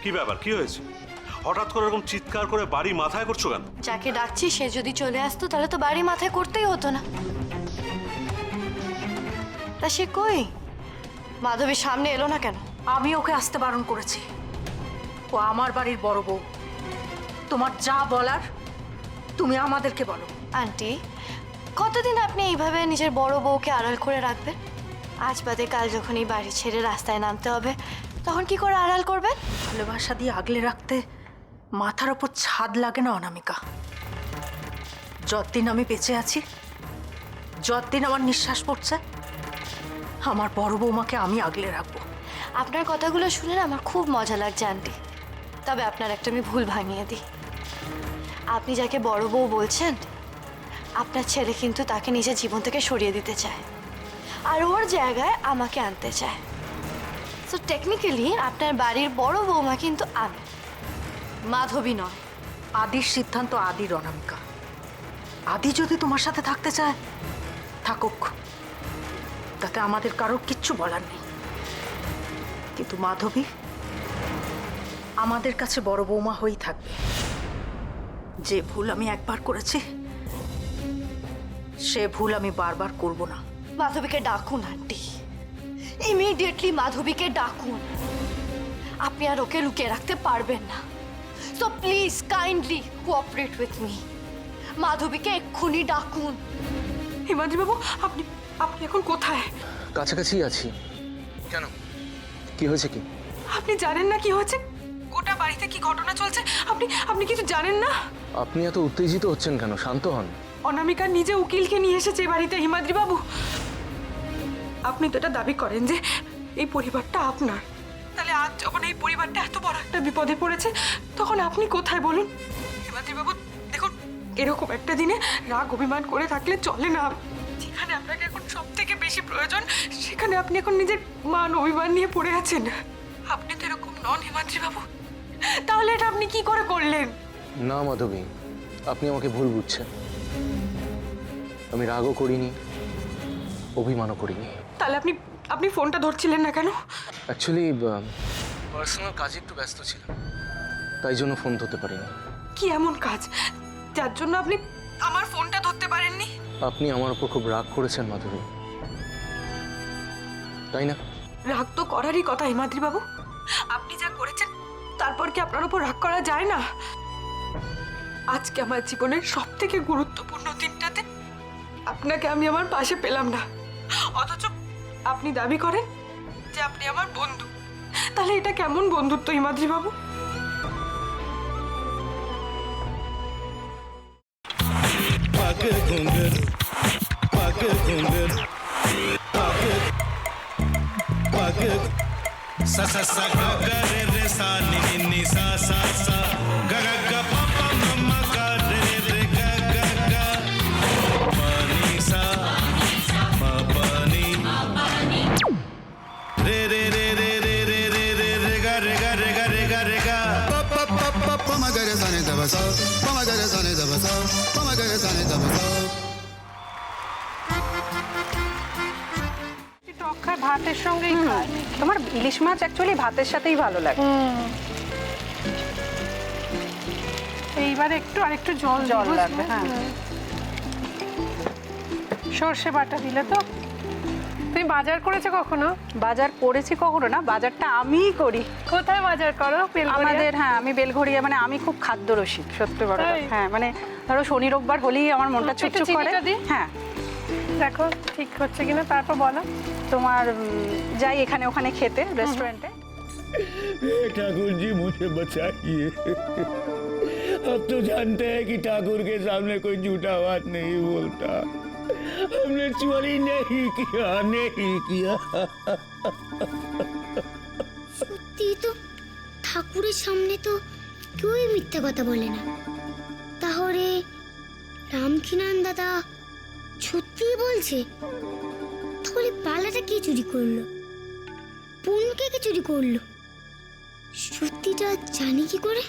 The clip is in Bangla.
কি ব্যাপার, কি হয়েছে? হঠাৎ করে এরকম চিৎকার করে বাড়ি মাথায় করছো কেন? যাকে ডাকছি সে যদি চলে আসতো তাহলে তো বাড়ি মাথায় করতেই হতো না। তা সে কই? মাধবীর সামনে এলো না কেন? আমি ওকে আসতে বারণ করেছি। ও আমার বাড়ির বড় বউ। তোমার যা বলার তুমি আমাদেরকে বলো। আন্টি, কতদিন আপনি এইভাবে নিজের বড় বউকে আড়াল করে রাখবেন? আজ বাদে কাল যখন এই বাড়ি ছেড়ে রাস্তায় নামতে হবে তখন কি করে আড়াল করবেন? ভালোবাসা দিয়ে আগলে রাখতে মাথার ওপর ছাদ লাগে না অনামিকা। যতদিন আমি বেঁচে আছি, যতদিন আমার নিঃশ্বাস পড়ছে, আমার বড় বৌমাকে আমি আগলে রাখবো। আপনার কথাগুলো শুনে না আমার খুব মজা লাগছে আন্টি। তবে আপনার একটা আমি ভুল ভাঙিয়ে দিই। আপনি যাকে বড় বউ বলছেন, আপনার ছেলে কিন্তু তাকে নিজের জীবন থেকে সরিয়ে দিতে চায়, আর ওর জায়গায় আমাকে আনতে চায়। সো টেকনিক্যালি আপনার বাড়ির বড় বৌমা কিন্তু আমি, মাধবী নয়। আদির সিদ্ধান্ত আদির অনামিকা। আদি যদি তোমার সাথে থাকতে চায় থাকুক, তাতে আমাদের কারোর কিচ্ছু বলার নেই। কিন্তু মাধবী আমাদের কাছে বড় বৌমা হয়েই থাকবে। যে ভুল আমি একবার করেছি সে ভুল আমি বারবার করব না। মাধবীকে ডাকুন আন্টি, ইমিডিয়েটলি মাধবীকে ডাকুন। আপনি আর ওকে লুকিয়ে রাখতে পারবেন না। So please kindly cooperate with me. মাধবীকে এক্ষুনি ডাকুন। হিমাদ্রি বাবু, আপনি আপনি এখন কোথায়? কাছাকাছি আছি। কেন, কি হয়েছে কি? আপনি জানেন না কি হয়েছে? গোটা বাড়িতে কি ঘটনা চলছে আপনি আপনি কিছু জানেন না? আপনি এত উত্তেজিত হচ্ছেন কেন? শান্ত হন। অনামিকা নিজে উকিলকে নিয়ে এসেছে এই বাড়িতে। হিমাদ্রি বাবু, আপনি তো এটা দাবি করেন যে এই পরিবারটা আপনার, তাহলে আজ যখন এই পরিবারটা এত বড় একটা বিপদে পড়েছে তখন আপনি কোথায় বলুন? হিমাদ্রি বাবু দেখুন, এরকম একটা দিনে রাগ অভিমান করে থাকলে চলে না। যেখানে আপনাকে এখন সব থেকে বেশি প্রয়োজন সেখানে আপনি এখন নিজের মান অভিমান নিয়ে পড়ে আছেন। আপনি তো এরকম নন হিমাদ্রি বাবু, তাহলে এটা আপনি কি করে করলেন? না মাধবী, আপনি আমাকে ভুল বুঝছেন। আমি রাগও করিনি, অভিমানও করিনি। তাহলে আপনি আপনি ফোনটা ধরছিলেন না কেন? অ্যাকচুয়ালি পার্সোনাল কাজে একটু ব্যস্ত ছিলাম, তাই জন্য ফোন ধরতে পারিনি। কি এমন কাজ যার জন্য আপনি আমার ফোনটা ধরতে পারেননি? আপনি আমার উপর খুব রাগ করেছেন মাধবী, তাই না? রাগ তো করারই কথা হিমাদ্রি বাবু। আপনি যা করেছেন তারপর কি আপনার উপর রাগ করা যায় না? আজকে আমার জীবনের সব থেকে গুরুত্বপূর্ণ দিনটাতে আপনাকে আমি আমার পাশে পেলাম না, অথচ আপনি দাবি করেন যে আপনি আমার বন্ধু। তাহলে এটা কেমন বন্ধুত্ব হিমাদ্রি বাবু? पग घुंघर पग घुंघर पग पग सा सा सा ग ग रे रे सा नि नि नि सा सा सा ग ग ग प प म म ग रे रे ग ग ग प नि सा म प नि रे रे रे रे रे रे रे रे रे ग रे ग रे ग रे ग रे ग प प प प प म ग रे सा नि द ब सा प म ग रे सा नि द ब सा प म ग रे सा नि द ब सा টক খায় ভাতের সঙ্গেই খায়। তোমার ইলিশ মাছ অ্যাকচুয়ালি ভাতের সাথেই ভালো লাগে। এইবার একটু আরেকটু জল লাগবে। হ্যাঁ, সর্ষে বাটা দিলে তো। তুমি বাজার করেছো কখনো? বাজার করেছি কখনো না, বাজারটা আমিই করি। কোথায় বাজার করো? আমাদের, হ্যাঁ, আমি বেলঘড়িয়া, মানে আমি খুব খাদ্য রসিক, সত্যি বড়। হ্যাঁ, মানে ধরো শনি রোববার হলেই আমার মনটা চুপচুপ করে। হ্যাঁ, দেখো ঠিক হচ্ছে কিনা, তারপর বলো। তোমার যাই এখানে ওখানে খেতে, रेस्टोरेंटे। ठाकुर जी मुझे बचाइए। अब तो जानते हैं कि ठाकुर के सामने कोई झूठा बात नहीं बोलता। हमने चोरी नहीं किया, नहीं किया। সত্যি তো, ঠাকুরের সামনে তো কেউই মিথ্যা কথা বলে না। তাহলে রামকিনান দাদা সত্যিই বলছে? তাহলে পালাটা কে চুরি করলো? বোনকে কে চুরি করলো? সত্যিটা জানি কি করে?